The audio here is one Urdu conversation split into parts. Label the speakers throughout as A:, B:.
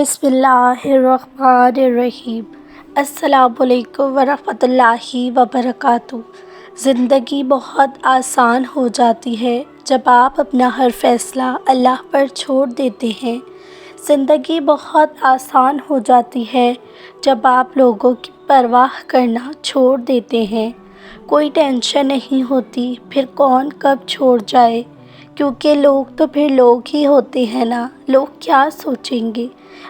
A: بسم اللہ الرحمن الرحیم۔ السلام علیکم ورحمۃ اللہ وبرکاتہ۔ زندگی بہت آسان ہو جاتی ہے جب آپ اپنا ہر فیصلہ اللہ پر چھوڑ دیتے ہیں۔ زندگی بہت آسان ہو جاتی ہے جب آپ لوگوں کی پرواہ کرنا چھوڑ دیتے ہیں۔ کوئی ٹینشن نہیں ہوتی پھر کون کب چھوڑ جائے، کیونکہ لوگ تو پھر لوگ ہی ہوتے ہیں نا۔ لوگ کیا سوچیں گے؟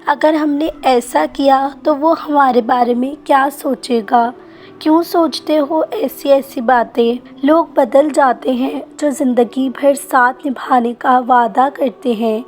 A: اگر ہم نے ایسا کیا تو وہ ہمارے بارے میں کیا سوچے گا؟ کیوں سوچتے ہو ایسی باتیں؟ لوگ بدل جاتے ہیں جو زندگی بھر ساتھ نبھانے کا وعدہ کرتے ہیں،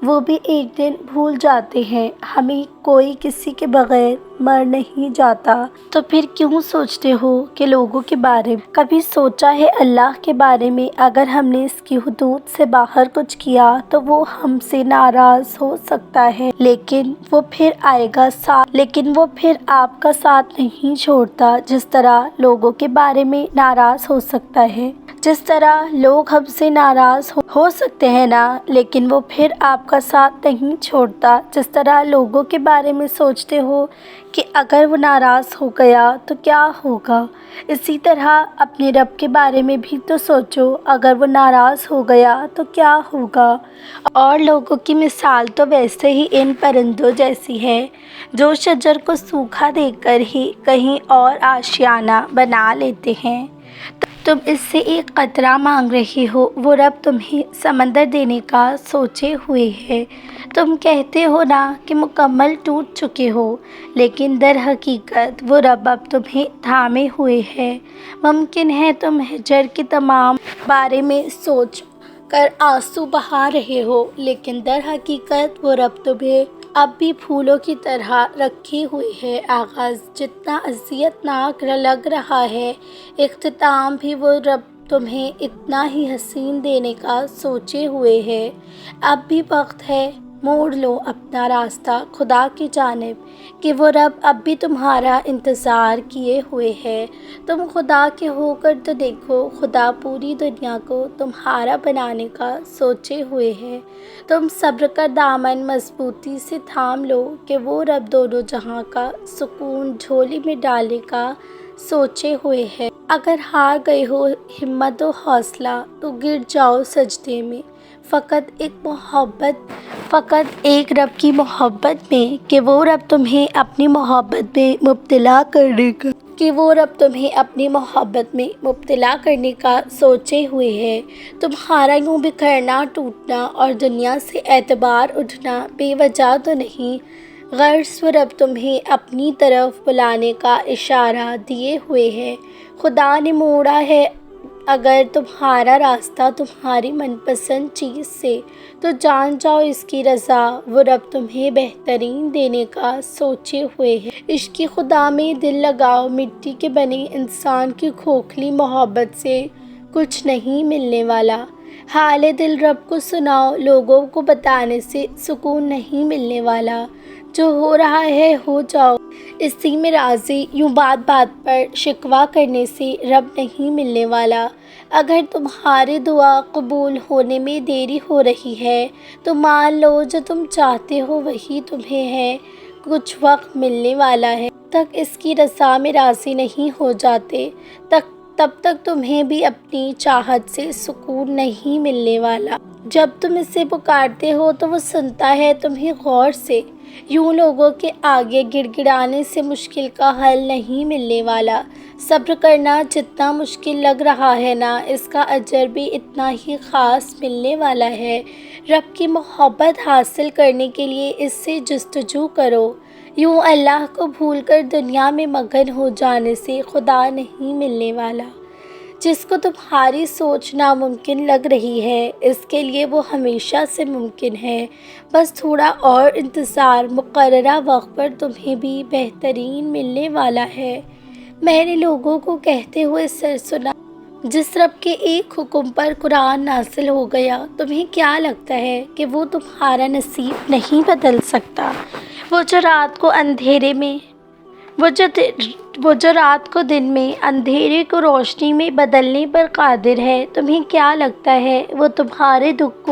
A: وہ بھی ایک دن بھول جاتے ہیں۔ ہمیں کوئی کسی کے بغیر مر نہیں جاتا، تو پھر کیوں سوچتے ہو کہ لوگوں کے بارے میں؟ کبھی سوچا ہے اللہ کے بارے میں اگر ہم نے اس کی حدود سے باہر کچھ کیا تو وہ ہم سے ناراض ہو سکتا ہے، لیکن وہ پھر آئے گا ساتھ، لیکن وہ پھر آپ کا ساتھ نہیں چھوڑتا۔ جس طرح لوگوں کے بارے میں ناراض ہو سکتا ہے، جس طرح لوگ ہم سے ناراض ہو سکتے ہیں نا، لیکن وہ پھر آپ کا ساتھ نہیں چھوڑتا۔ جس طرح لوگوں کے بارے میں سوچتے ہو کہ اگر وہ ناراض ہو گیا تو کیا ہوگا، اسی طرح اپنے رب کے بارے میں بھی تو سوچو، اگر وہ ناراض ہو گیا تو کیا ہوگا۔ اور لوگوں کی مثال تو ویسے ہی ان پرندوں جیسی ہے جو شجر کو سوکھا دیکھ کر ہی کہیں اور آشیانہ بنا لیتے ہیں۔ تم اس سے ایک قطرہ مانگ رہے ہو، وہ رب تمہیں سمندر دینے کا سوچے ہوئے ہے۔ تم کہتے ہو نا کہ مکمل ٹوٹ چکے ہو، لیکن در حقیقت وہ رب اب تمہیں تھامے ہوئے ہے۔ ممکن ہے تم ہجر کے تمام بارے میں سوچ کر آنسو بہا رہے ہو، لیکن در حقیقت وہ رب تمہیں اب بھی پھولوں کی طرح رکھے ہوئے ہے۔ آغاز جتنا اذیت ناک لگ رہا ہے، اختتام بھی وہ رب تمہیں اتنا ہی حسین دینے کا سوچے ہوئے ہے۔ اب بھی وقت ہے، موڑ لو اپنا راستہ خدا کی جانب، کہ وہ رب اب بھی تمہارا انتظار کیے ہوئے ہے۔ تم خدا کے ہو کر تو دیکھو، خدا پوری دنیا کو تمہارا بنانے کا سوچے ہوئے ہے۔ تم صبر کا دامن مضبوطی سے تھام لو کہ وہ رب دونوں جہاں کا سکون جھولی میں ڈالنے کا سوچے ہوئے ہے۔ اگر ہار گئے ہو ہمت و حوصلہ تو گر جاؤ سجدے میں، فقط ایک رب کی محبت میں، کہ وہ رب تمہیں اپنی محبت میں مبتلا کرنے کا سوچے ہوئے ہے۔ تمہارا یوں بکھرنا ٹوٹنا اور دنیا سے اعتبار اٹھنا بے وجہ تو نہیں، غرض وہ رب تمہیں اپنی طرف بلانے کا اشارہ دیے ہوئے ہے۔ خدا نے موڑا ہے اگر تمہارا راستہ تمہاری من پسند چیز سے، تو جان جاؤ اس کی رضا وہ رب تمہیں بہترین دینے کا سوچے ہوئے ہے۔ عشق خدا میں دل لگاؤ، مٹی کے بنے انسان کی کھوکھلی محبت سے کچھ نہیں ملنے والا۔ حال دل رب کو سناؤ، لوگوں کو بتانے سے سکون نہیں ملنے والا۔ جو ہو رہا ہے ہو جاؤ اسی میں راضی، یوں بات بات پر شکوہ کرنے سے رب نہیں ملنے والا۔ اگر تمہاری دعا قبول ہونے میں دیری ہو رہی ہے تو مان لو جو تم چاہتے ہو وہی تمہیں ہے، کچھ وقت ملنے والا ہے۔ جب تک اس کی رضا میں راضی نہیں ہو جاتے تب تک تمہیں بھی اپنی چاہت سے سکون نہیں ملنے والا۔ جب تم اسے پکارتے ہو تو وہ سنتا ہے تمہیں غور سے، یوں لوگوں کے آگے گڑ گڑانے سے مشکل کا حل نہیں ملنے والا۔ صبر کرنا جتنا مشکل لگ رہا ہے نا، اس کا اجر بھی اتنا ہی خاص ملنے والا ہے۔ رب کی محبت حاصل کرنے کے لیے اس سے جستجو کرو، یوں اللہ کو بھول کر دنیا میں مگن ہو جانے سے خدا نہیں ملنے والا۔ جس کو تمہاری سوچ ناممکن لگ رہی ہے، اس کے لیے وہ ہمیشہ سے ممکن ہے۔ بس تھوڑا اور انتظار، مقررہ وقت پر تمہیں بھی بہترین ملنے والا ہے۔ میں نے لوگوں کو کہتے ہوئے سنا، جس رب کے ایک حکم پر قرآن نازل ہو گیا، تمہیں کیا لگتا ہے کہ وہ تمہارا نصیب نہیں بدل سکتا؟ وہ جو رات کو دن میں، اندھیرے کو روشنی میں بدلنے پر قادر ہے، تمہیں کیا لگتا ہے وہ تمہارے دکھ کو